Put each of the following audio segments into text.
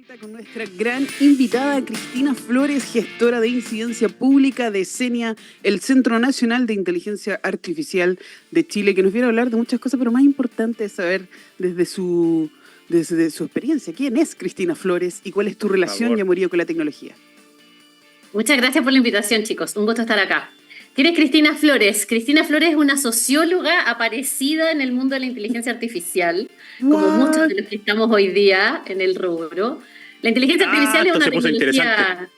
vuelta con nuestra gran invitada Cristina Flores, gestora de incidencia pública de CENIA, el Centro Nacional de Inteligencia Artificial de Chile, que nos viene a hablar de muchas cosas, pero más importante es saber desde su experiencia, ¿quién es Cristina Flores y cuál es tu relación y amorío con la tecnología? Muchas gracias por la invitación, chicos. Un gusto estar acá. ¿Quién es Cristina Flores? Cristina Flores es una socióloga aparecida en el mundo de la inteligencia artificial, como muchos de los que estamos hoy día en el rubro. La inteligencia artificial es una tecnología...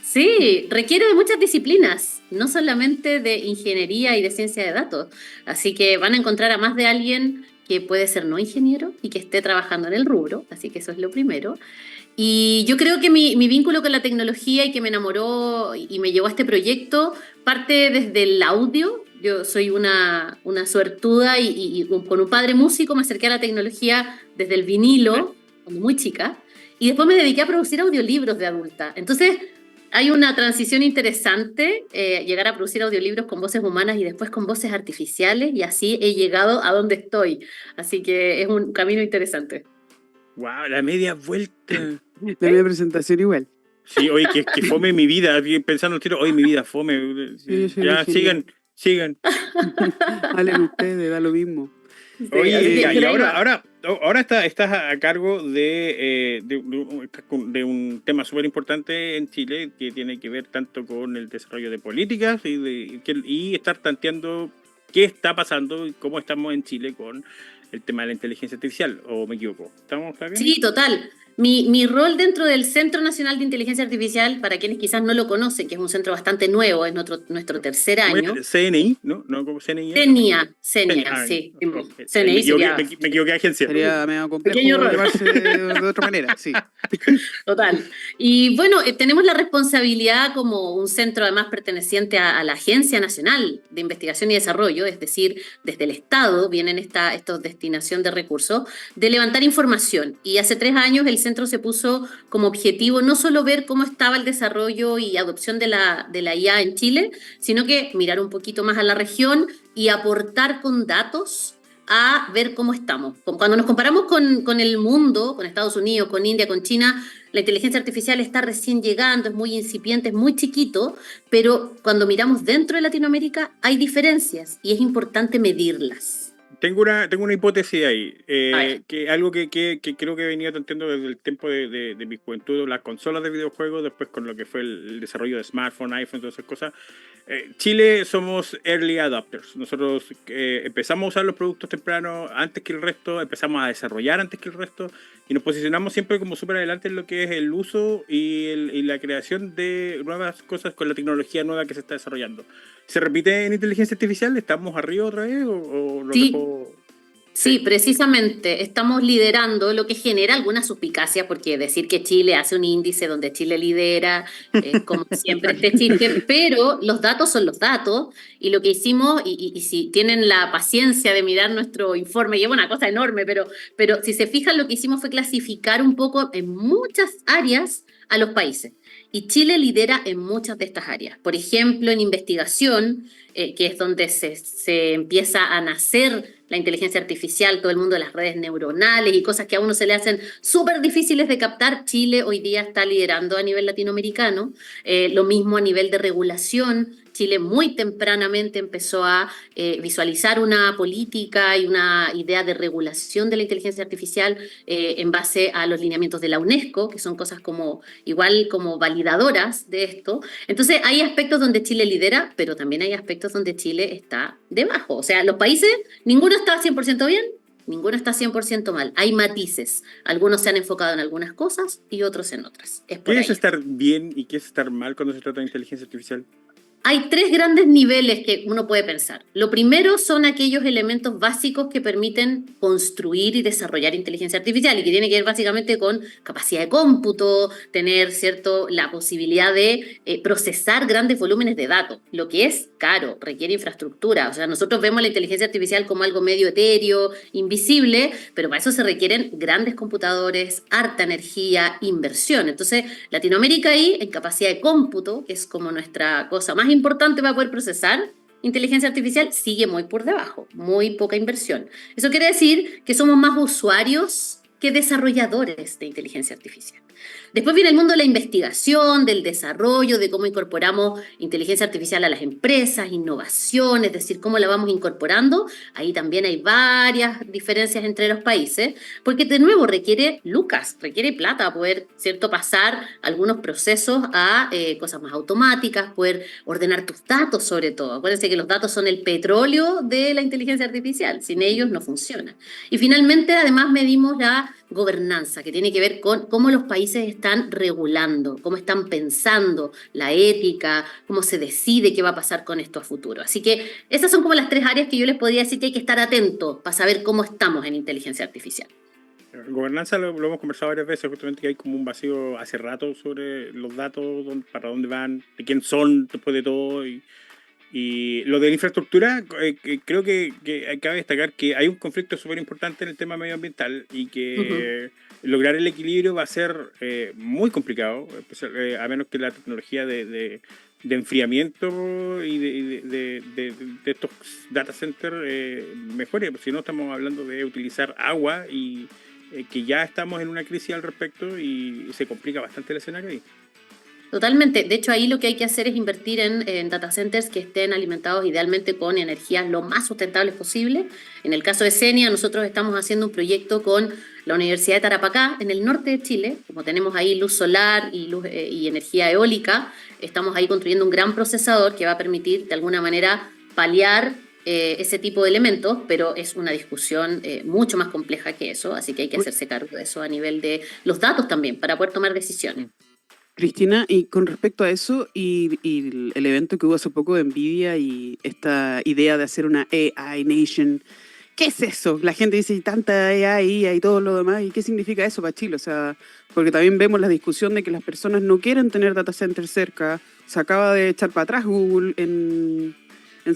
Sí, requiere de muchas disciplinas, no solamente de ingeniería y de ciencia de datos. Así que van a encontrar a más de alguien que puede ser no ingeniero y que esté trabajando en el rubro, así que eso es lo primero. Y yo creo que mi vínculo con la tecnología y que me enamoró y me llevó a este proyecto parte desde el audio. Yo soy una suertuda y con un padre músico me acerqué a la tecnología desde el vinilo, cuando muy chica, y después me dediqué a producir audiolibros de adulta. Entonces hay una transición interesante, llegar a producir audiolibros con voces humanas y después con voces artificiales, y así he llegado a donde estoy. Así que es un camino interesante. Wow, la media vuelta. La media presentación igual. Sí, oye, que fome mi vida. Pensando el tiro, oye, mi vida fome. Sí, ya, sigan. Hablen ustedes, da lo mismo. Sí, oye, y ahora ahora estás a cargo de un tema súper importante en Chile que tiene que ver tanto con el desarrollo de políticas y estar tanteando qué está pasando y cómo estamos en Chile con el tema de la inteligencia artificial, ¿o me equivoco? ¿Estamos bien? Sí, total. Mi rol dentro del Centro Nacional de Inteligencia Artificial, para quienes quizás no lo conocen, que es un centro bastante nuevo, es nuestro tercer año. CNI, ¿no? ¿No como CNI? CENIA, sí. CNI sería... Me equivoqué de agencia. Sería medio complejo llamarse de otra manera, sí. Total. Y bueno, tenemos la responsabilidad como un centro además perteneciente a la Agencia Nacional de Investigación y Desarrollo, es decir, desde el Estado vienen esta destinación de recursos, de levantar información. Y hace 3 años el centro se puso como objetivo no solo ver cómo estaba el desarrollo y adopción de la IA en Chile, sino que mirar un poquito más a la región y aportar con datos a ver cómo estamos. Cuando nos comparamos con el mundo, con Estados Unidos, con India, con China, la inteligencia artificial está recién llegando, es muy incipiente, es muy chiquito, pero cuando miramos dentro de Latinoamérica hay diferencias y es importante medirlas. Tengo una hipótesis ahí, que algo que creo que he venido tanteando desde el tiempo de mi juventud, las consolas de videojuegos, después con lo que fue el desarrollo de smartphone, iPhone, todas esas cosas. Chile somos early adopters. Nosotros empezamos a usar los productos tempranos antes que el resto, empezamos a desarrollar antes que el resto y nos posicionamos siempre como súper adelante en lo que es el uso y la creación de nuevas cosas con la tecnología nueva que se está desarrollando. ¿Se repite en inteligencia artificial? ¿Estamos arriba otra vez o lo sí. dejó? Sí, precisamente estamos liderando, lo que genera alguna suspicacia, porque decir que Chile hace un índice donde Chile lidera, como siempre este chiste, pero los datos son los datos, y lo que hicimos, y si tienen la paciencia de mirar nuestro informe, lleva una cosa enorme, pero si se fijan, lo que hicimos fue clasificar un poco en muchas áreas a los países. Y Chile lidera en muchas de estas áreas. Por ejemplo, en investigación, que es donde se empieza a nacer la inteligencia artificial, todo el mundo de las redes neuronales y cosas que a uno se le hacen súper difíciles de captar. Chile hoy día está liderando a nivel latinoamericano. Lo mismo a nivel de regulación. Chile muy tempranamente empezó a visualizar una política y una idea de regulación de la inteligencia artificial en base a los lineamientos de la UNESCO, que son cosas igual como validadoras de esto. Entonces hay aspectos donde Chile lidera, pero también hay aspectos donde Chile está debajo. O sea, los países, ninguno está 100% bien, ninguno está 100% mal. Hay matices. Algunos se han enfocado en algunas cosas y otros en otras. ¿Qué es estar bien y qué es estar mal cuando se trata de inteligencia artificial? Hay 3 grandes niveles que uno puede pensar. Lo primero son aquellos elementos básicos que permiten construir y desarrollar inteligencia artificial y que tiene que ver básicamente con capacidad de cómputo, tener la posibilidad de procesar grandes volúmenes de datos, lo que es caro, requiere infraestructura. O sea, nosotros vemos la inteligencia artificial como algo medio etéreo, invisible, pero para eso se requieren grandes computadores, harta energía, inversión. Entonces, Latinoamérica ahí, en capacidad de cómputo, que es como nuestra cosa más importante para poder procesar inteligencia artificial, sigue muy por debajo, muy poca inversión. Eso quiere decir que somos más usuarios que desarrolladores de inteligencia artificial. Después viene el mundo de la investigación, del desarrollo, de cómo incorporamos inteligencia artificial a las empresas, innovación, es decir, cómo la vamos incorporando. Ahí también hay varias diferencias entre los países, porque de nuevo requiere lucas, requiere plata poder, ¿cierto?, pasar algunos procesos a cosas más automáticas, poder ordenar tus datos sobre todo. Acuérdense que los datos son el petróleo de la inteligencia artificial, sin ellos no funciona. Y finalmente, además, medimos la gobernanza, que tiene que ver con cómo los países están regulando, cómo están pensando, la ética, cómo se decide qué va a pasar con esto a futuro. Así que esas son como las 3 áreas que yo les podría decir que hay que estar atentos para saber cómo estamos en inteligencia artificial. Gobernanza lo hemos conversado varias veces, justamente que hay como un vacío hace rato sobre los datos, para dónde van, de quién son después de todo. Y lo de la infraestructura, creo que cabe destacar que hay un conflicto súper importante en el tema medioambiental y que lograr el equilibrio va a ser muy complicado, a menos que la tecnología de enfriamiento y de estos data centers mejore. Si no, estamos hablando de utilizar agua y que ya estamos en una crisis al respecto y se complica bastante el escenario ahí. Totalmente. De hecho, ahí lo que hay que hacer es invertir en data centers que estén alimentados idealmente con energías lo más sustentables posible. En el caso de Senia, nosotros estamos haciendo un proyecto con la Universidad de Tarapacá, en el norte de Chile. Como tenemos ahí luz solar y energía eólica, estamos ahí construyendo un gran procesador que va a permitir, de alguna manera, paliar ese tipo de elementos, pero es una discusión mucho más compleja que eso, así que hay que hacerse cargo de eso a nivel de los datos también, para poder tomar decisiones. Cristina, y con respecto a eso y el evento que hubo hace poco de NVIDIA y esta idea de hacer una AI Nation, ¿qué es eso? La gente dice tanta AI y todo lo demás, ¿y qué significa eso para Chile? O sea, porque también vemos la discusión de que las personas no quieren tener data centers cerca. Se acaba de echar para atrás Google en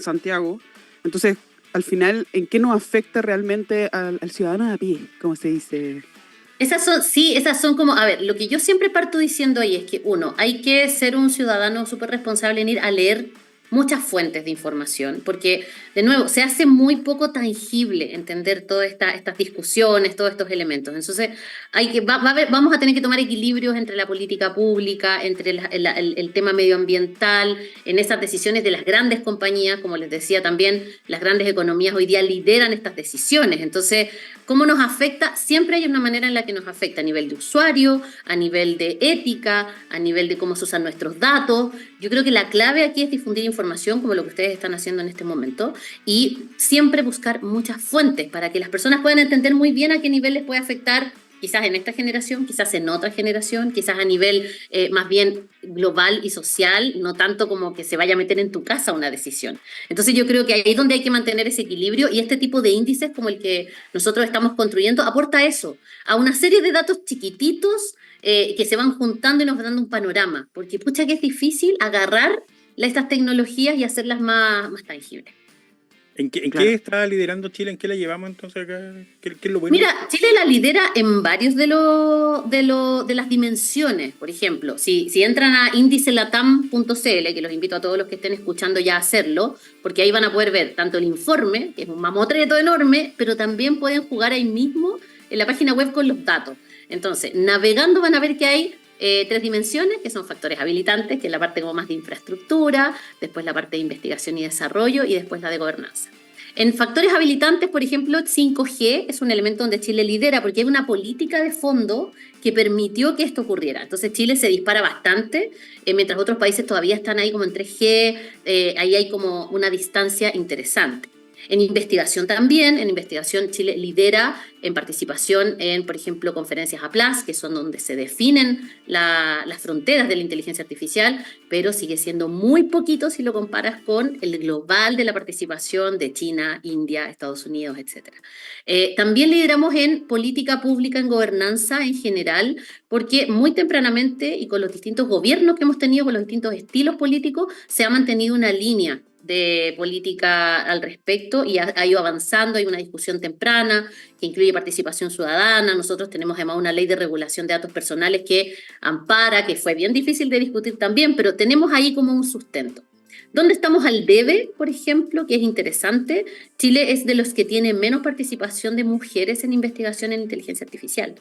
Santiago. Entonces, al final, ¿en qué nos afecta realmente al ciudadano de a pie, como se dice? Esas son como, a ver, lo que yo siempre parto diciendo ahí es que, uno, hay que ser un ciudadano súper responsable en ir a leer muchas fuentes de información, porque, de nuevo, se hace muy poco tangible entender todas estas discusiones, todos estos elementos. Entonces, vamos a tener que tomar equilibrios entre la política pública, entre el tema medioambiental, en esas decisiones de las grandes compañías. Como les decía también, las grandes economías hoy día lideran estas decisiones. Entonces, ¿cómo nos afecta? Siempre hay una manera en la que nos afecta a nivel de usuario, a nivel de ética, a nivel de cómo se usan nuestros datos. Yo creo que la clave aquí es difundir información como lo que ustedes están haciendo en este momento y siempre buscar muchas fuentes para que las personas puedan entender muy bien a qué nivel les puede afectar, quizás en esta generación, quizás en otra generación, quizás a nivel más bien global y social, no tanto como que se vaya a meter en tu casa una decisión. Entonces yo creo que ahí es donde hay que mantener ese equilibrio y este tipo de índices como el que nosotros estamos construyendo aporta eso, a una serie de datos chiquititos que se van juntando y nos van dando un panorama, porque pucha que es difícil agarrar estas tecnologías y hacerlas más tangibles. ¿En qué está liderando Chile? ¿En qué la llevamos entonces acá? ¿Qué es lo bueno? Mira, Chile la lidera en varios de las dimensiones. Por ejemplo, si entran a indicelatam.cl, que los invito a todos los que estén escuchando ya a hacerlo, porque ahí van a poder ver tanto el informe, que es un mamotreto enorme, pero también pueden jugar ahí mismo en la página web con los datos. Entonces, navegando van a ver que hay 3 dimensiones, que son factores habilitantes, que es la parte como más de infraestructura, después la parte de investigación y desarrollo y después la de gobernanza. En factores habilitantes, por ejemplo, 5G es un elemento donde Chile lidera porque hay una política de fondo que permitió que esto ocurriera. Entonces Chile se dispara bastante, mientras otros países todavía están ahí como en 3G, ahí hay como una distancia interesante. En investigación también, en investigación Chile lidera en participación en, por ejemplo, conferencias APLAS, que son donde se definen las fronteras de la inteligencia artificial, pero sigue siendo muy poquito si lo comparas con el global de la participación de China, India, Estados Unidos, etc. También lideramos en política pública, en gobernanza en general, porque muy tempranamente y con los distintos gobiernos que hemos tenido, con los distintos estilos políticos, se ha mantenido una línea de política al respecto y ha ido avanzando. Hay una discusión temprana que incluye participación ciudadana. Nosotros tenemos además una ley de regulación de datos personales que ampara, que fue bien difícil de discutir también, pero tenemos ahí como un sustento. ¿Dónde estamos al debe, por ejemplo? Que es interesante. Chile es de los que tiene menos participación de mujeres en investigación en inteligencia artificial.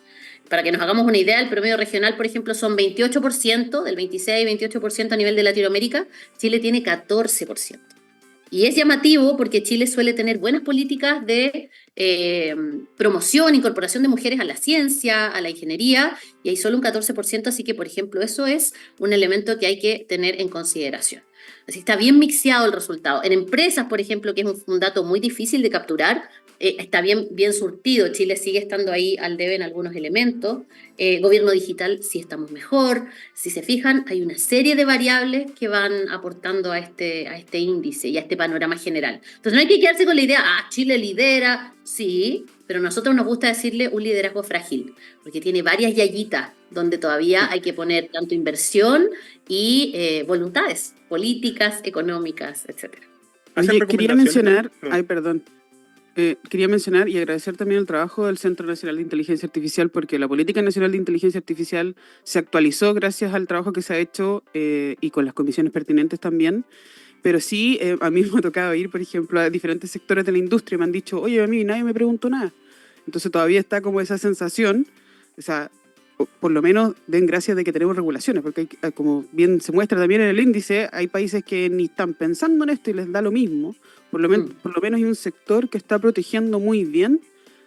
Para que nos hagamos una idea, el promedio regional, por ejemplo, son 28%, del 26 y 28% a nivel de Latinoamérica. Chile tiene 14%. Y es llamativo porque Chile suele tener buenas políticas de promoción, incorporación de mujeres a la ciencia, a la ingeniería, y hay solo un 14%, así que, por ejemplo, eso es un elemento que hay que tener en consideración. Así está bien mixeado el resultado. En empresas, por ejemplo, que es un dato muy difícil de capturar, está bien surtido. Chile sigue estando ahí al debe en algunos elementos. Gobierno digital sí estamos mejor. Si se fijan, hay una serie de variables que van aportando a este índice y a este panorama general. Entonces no hay que quedarse con la idea, Chile lidera, sí, pero a nosotros nos gusta decirle un liderazgo frágil, porque tiene varias yayitas donde todavía hay que poner tanto inversión y voluntades políticas, económicas, etc. Oye, quería mencionar, quería mencionar y agradecer también el trabajo del Centro Nacional de Inteligencia Artificial, porque la Política Nacional de Inteligencia Artificial se actualizó gracias al trabajo que se ha hecho y con las comisiones pertinentes también. Pero sí, a mí me ha tocado ir, por ejemplo, a diferentes sectores de la industria y me han dicho, oye, a mí nadie me preguntó nada. Entonces todavía está como esa sensación, o sea, por lo menos den gracias de que tenemos regulaciones, porque como bien se muestra también en el índice, hay países que ni están pensando en esto y les da lo mismo. Por lo menos hay un sector que está protegiendo muy bien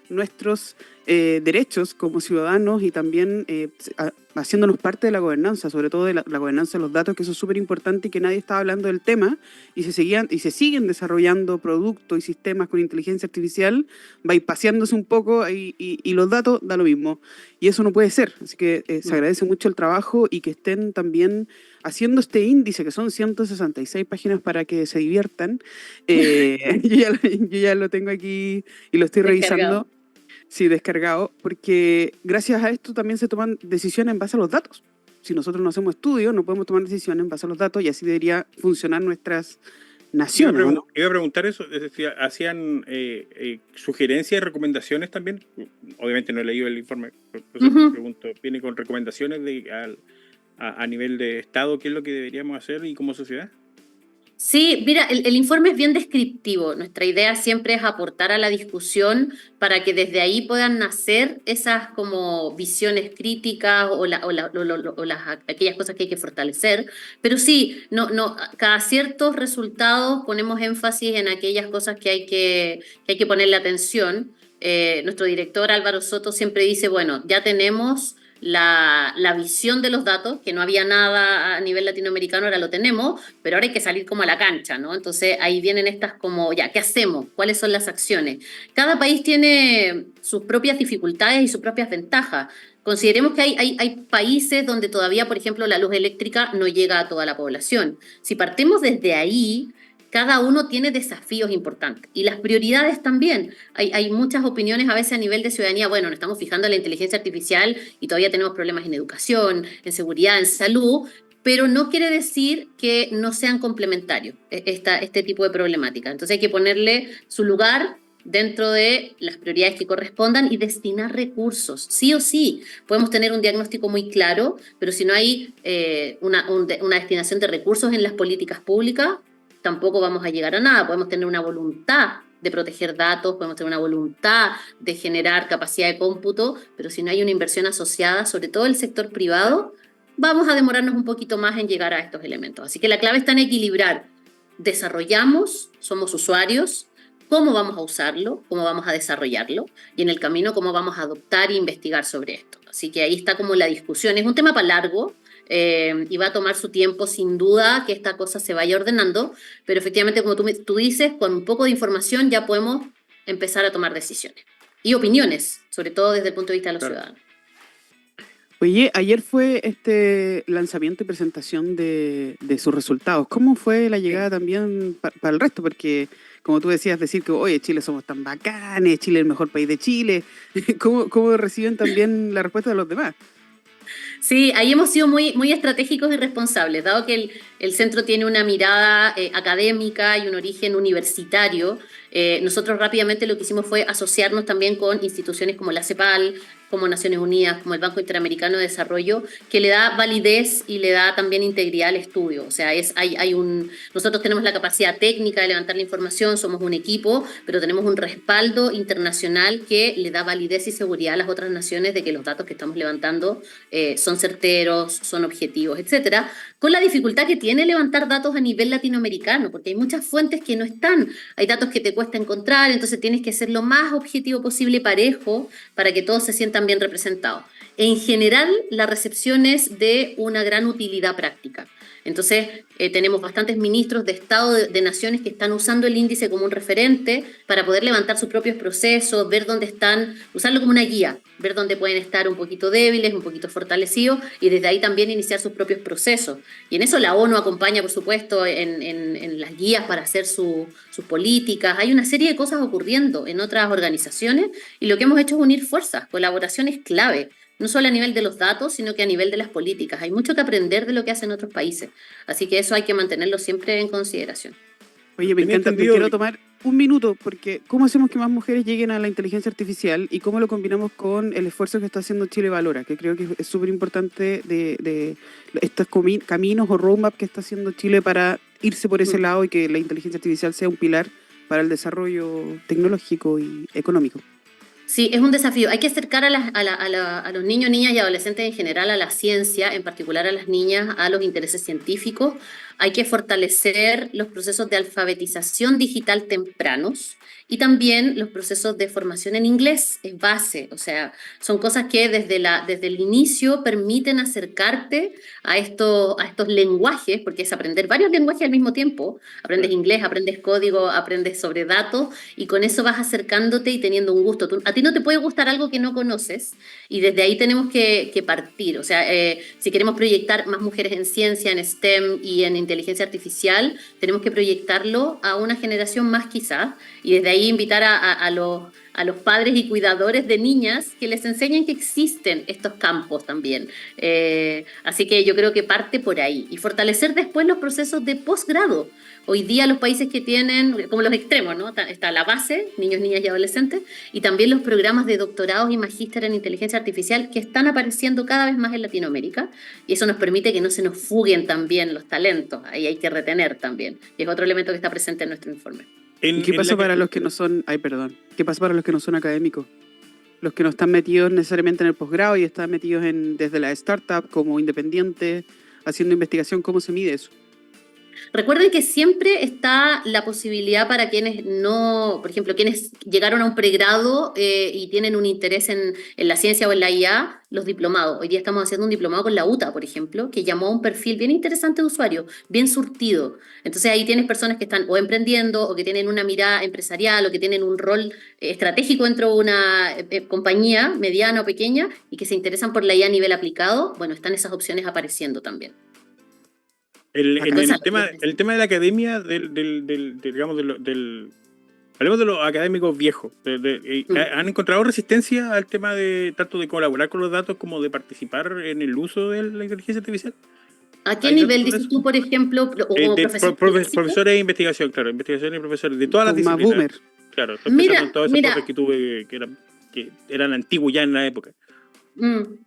nuestros derechos como ciudadanos y también haciéndonos parte de la gobernanza, sobre todo de la gobernanza de los datos, que eso es súper importante y que nadie estaba hablando del tema, y se siguen desarrollando productos y sistemas con inteligencia artificial, bypaseándose un poco y los datos da lo mismo. Y eso no puede ser, así que se agradece mucho el trabajo y que estén también haciendo este índice, que son 166 páginas para que se diviertan. Yo ya lo tengo aquí y lo estoy revisando. Sí, descargado, porque gracias a esto también se toman decisiones en base a los datos. Si nosotros no hacemos estudios, no podemos tomar decisiones en base a los datos y así debería funcionar nuestras naciones. Iba a preguntar eso, es decir, ¿hacían sugerencias y recomendaciones también? Obviamente no he leído el informe, por eso pregunto, ¿viene con recomendaciones a nivel de Estado qué es lo que deberíamos hacer y como sociedad? Sí, mira, el informe es bien descriptivo. Nuestra idea siempre es aportar a la discusión para que desde ahí puedan nacer esas como visiones críticas o aquellas cosas que hay que fortalecer. Pero sí, cada ciertos resultados ponemos énfasis en aquellas cosas que hay que ponerle atención. Nuestro director Álvaro Soto siempre dice, bueno, ya tenemos la visión de los datos, que no había nada a nivel latinoamericano, ahora lo tenemos, pero ahora hay que salir como a la cancha, ¿no? Entonces ahí vienen estas como, ya, ¿qué hacemos? ¿Cuáles son las acciones? Cada país tiene sus propias dificultades y sus propias ventajas. Consideremos que hay países donde todavía, por ejemplo, la luz eléctrica no llega a toda la población. Si partimos desde ahí, cada uno tiene desafíos importantes y las prioridades también. Hay muchas opiniones a veces a nivel de ciudadanía, bueno, nos estamos fijando en la inteligencia artificial y todavía tenemos problemas en educación, en seguridad, en salud, pero no quiere decir que no sean complementarios este tipo de problemática. Entonces hay que ponerle su lugar dentro de las prioridades que correspondan y destinar recursos. Sí o sí, podemos tener un diagnóstico muy claro, pero si no hay una destinación de recursos en las políticas públicas, tampoco vamos a llegar a nada. Podemos tener una voluntad de proteger datos, podemos tener una voluntad de generar capacidad de cómputo, pero si no hay una inversión asociada, sobre todo el sector privado, vamos a demorarnos un poquito más en llegar a estos elementos. Así que la clave está en equilibrar. Desarrollamos, somos usuarios, cómo vamos a usarlo, cómo vamos a desarrollarlo, y en el camino cómo vamos a adoptar e investigar sobre esto. Así que ahí está como la discusión. Es un tema para largo, y va a tomar su tiempo sin duda que esta cosa se vaya ordenando, pero efectivamente, como tú dices, con un poco de información ya podemos empezar a tomar decisiones y opiniones, sobre todo desde el punto de vista de los ciudadanos. Oye, ayer fue este lanzamiento y presentación de sus resultados. ¿Cómo fue la llegada también para el resto? Porque, como tú decías, decir que, oye, Chile somos tan bacanes, Chile es el mejor país de Chile. ¿Cómo reciben también la respuesta de los demás? Sí, ahí hemos sido muy estratégicos y responsables, dado que el centro tiene una mirada académica y un origen universitario. Nosotros rápidamente lo que hicimos fue asociarnos también con instituciones como la CEPAL, como Naciones Unidas, como el Banco Interamericano de Desarrollo, que le da validez y le da también integridad al estudio. O sea, nosotros tenemos la capacidad técnica de levantar la información, somos un equipo, pero tenemos un respaldo internacional que le da validez y seguridad a las otras naciones de que los datos que estamos levantando son certeros, son objetivos, etcétera, con la dificultad que tiene levantar datos a nivel latinoamericano, porque hay muchas fuentes que no están, hay datos que te cuesta encontrar, entonces tienes que ser lo más objetivo posible y parejo para que todos se sientan bien representados. En general, la recepción es de una gran utilidad práctica. Entonces, tenemos bastantes ministros de Estado de naciones que están usando el índice como un referente para poder levantar sus propios procesos, ver dónde están, usarlo como una guía, ver dónde pueden estar un poquito débiles, un poquito fortalecidos, y desde ahí también iniciar sus propios procesos. Y en eso la ONU acompaña, por supuesto, en las guías para hacer sus políticas. Hay una serie de cosas ocurriendo en otras organizaciones, y lo que hemos hecho es unir fuerzas. Colaboración es clave. No solo a nivel de los datos, sino que a nivel de las políticas. Hay mucho que aprender de lo que hacen otros países. Así que eso hay que mantenerlo siempre en consideración. Oye, me encanta, me quiero tomar un minuto, porque ¿cómo hacemos que más mujeres lleguen a la inteligencia artificial y cómo lo combinamos con el esfuerzo que está haciendo Chile Valora? Que creo que es súper importante de estos caminos o roadmap que está haciendo Chile para irse por ese lado y que la inteligencia artificial sea un pilar para el desarrollo tecnológico y económico. Sí, es un desafío. Hay que acercar a los niños, niñas y adolescentes en general a la ciencia, en particular a las niñas, a los intereses científicos. Hay que fortalecer los procesos de alfabetización digital tempranos y también los procesos de formación en inglés, es base. O sea, son cosas que desde el inicio permiten acercarte a estos lenguajes, porque es aprender varios lenguajes al mismo tiempo. Aprendes inglés, aprendes código, aprendes sobre datos y con eso vas acercándote y teniendo un gusto. A ti no te puede gustar algo que no conoces y desde ahí tenemos que partir. O sea, si queremos proyectar más mujeres en ciencia, en STEM y en inteligencia artificial, tenemos que proyectarlo a una generación más quizás y desde ahí invitar a los padres y cuidadores de niñas que les enseñen que existen estos campos también. Así que yo creo que parte por ahí y fortalecer después los procesos de posgrado. Hoy día los países que tienen, como los extremos, ¿no? Está la base, niños, niñas y adolescentes, y también los programas de doctorados y magíster en inteligencia artificial que están apareciendo cada vez más en Latinoamérica, y eso nos permite que no se nos fuguen también los talentos, ahí hay que retener también, y es otro elemento que está presente en nuestro informe. ¿Qué pasa para los que no son, qué pasa para los que no son académicos? Los que no están metidos necesariamente en el posgrado y están metidos desde la startup como independientes, haciendo investigación, ¿cómo se mide eso? Recuerden que siempre está la posibilidad para quienes no, por ejemplo, quienes llegaron a un pregrado y tienen un interés en la ciencia o en la IA, los diplomados. Hoy día estamos haciendo un diplomado con la UTA, por ejemplo, que llamó a un perfil bien interesante de usuario, bien surtido. Entonces ahí tienes personas que están o emprendiendo o que tienen una mirada empresarial o que tienen un rol estratégico dentro de una compañía mediana o pequeña y que se interesan por la IA a nivel aplicado. Bueno, están esas opciones apareciendo también. El tema de la academia, hablemos de los académicos viejos. ¿Han encontrado resistencia al tema de tanto de colaborar con los datos como de participar en el uso de la inteligencia artificial? ¿A qué nivel dices tú, por ejemplo, como profesores de investigación, claro, investigación y profesores de todas las disciplinas? Boomer. Claro, estoy pensando en todos esos profes que tuve que eran antiguos ya en la época.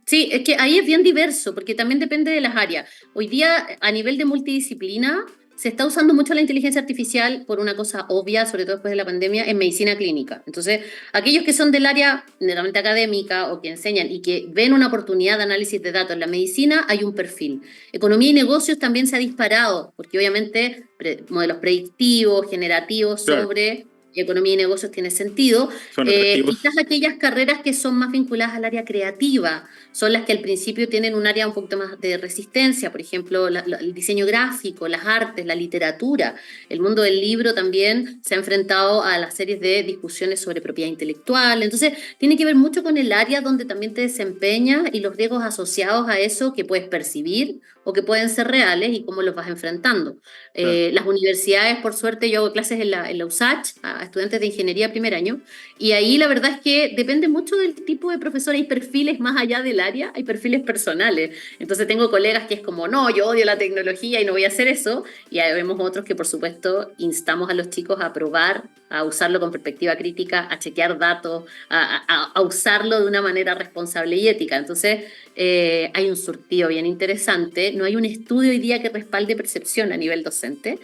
Sí, es que ahí es bien diverso, porque también depende de las áreas. Hoy día, a nivel de multidisciplina, se está usando mucho la inteligencia artificial por una cosa obvia, sobre todo después de la pandemia, en medicina clínica. Entonces, aquellos que son del área netamente académica o que enseñan y que ven una oportunidad de análisis de datos en la medicina, hay un perfil. Economía y negocios también se ha disparado, porque obviamente modelos predictivos, generativos sobre economía y negocios tiene sentido. Quizás aquellas carreras que son más vinculadas al área creativa son las que al principio tienen un área un poquito más de resistencia, por ejemplo, el diseño gráfico, las artes, la literatura. El mundo del libro también se ha enfrentado a las series de discusiones sobre propiedad intelectual. Entonces, tiene que ver mucho con el área donde también te desempeñas y los riesgos asociados a eso que puedes percibir o que pueden ser reales y cómo los vas enfrentando. Las universidades, por suerte, yo hago clases en la USACH a estudiantes de ingeniería primer año, y ahí la verdad es que depende mucho del tipo de profesor. Hay perfiles más allá del área, hay perfiles personales. Entonces tengo colegas que es como, no, yo odio la tecnología y no voy a hacer eso, y hay vemos otros que por supuesto instamos a los chicos a probar a usarlo con perspectiva crítica, a chequear datos, a usarlo de una manera responsable y ética. Entonces, hay un surtido bien interesante. No hay un estudio hoy día que respalde percepción a nivel docente.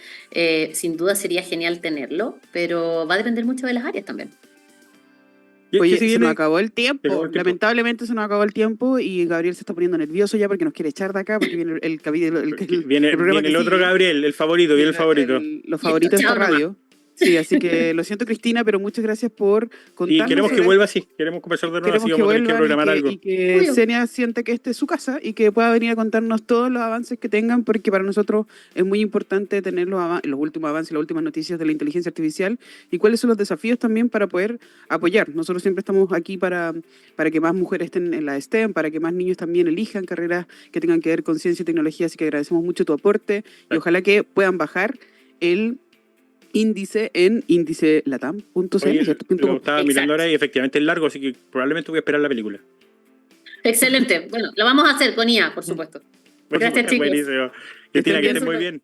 Sin duda sería genial tenerlo, pero va a depender mucho de las áreas también. Oye, se nos acabó el tiempo. Lamentablemente se nos acabó el tiempo y Gabriel se está poniendo nervioso ya porque nos quiere echar de acá, porque viene el capítulo. Viene el otro Gabriel, el favorito, viene el favorito. Los favoritos de esta radio. Sí, así que lo siento, Cristina, pero muchas gracias por contarnos. Y queremos que vuelva así, queremos conversar de nuevo, así vamos a tener que programar algo. Y que Xenia siente que este es su casa y que pueda venir a contarnos todos los avances que tengan, porque para nosotros es muy importante tener los últimos avances, las últimas noticias de la inteligencia artificial y cuáles son los desafíos también para poder apoyar. Nosotros siempre estamos aquí para que más mujeres estén en la STEM, para que más niños también elijan carreras que tengan que ver con ciencia y tecnología, así que agradecemos mucho tu aporte y ojalá que puedan bajar el índice en indicelatam.cl. Lo estaba mirando ahora y efectivamente es largo, así que probablemente voy a esperar la película. Excelente. Bueno, lo vamos a hacer con IA, por supuesto. Gracias, chicos. Buenísimo. Cristina, que estés muy bien.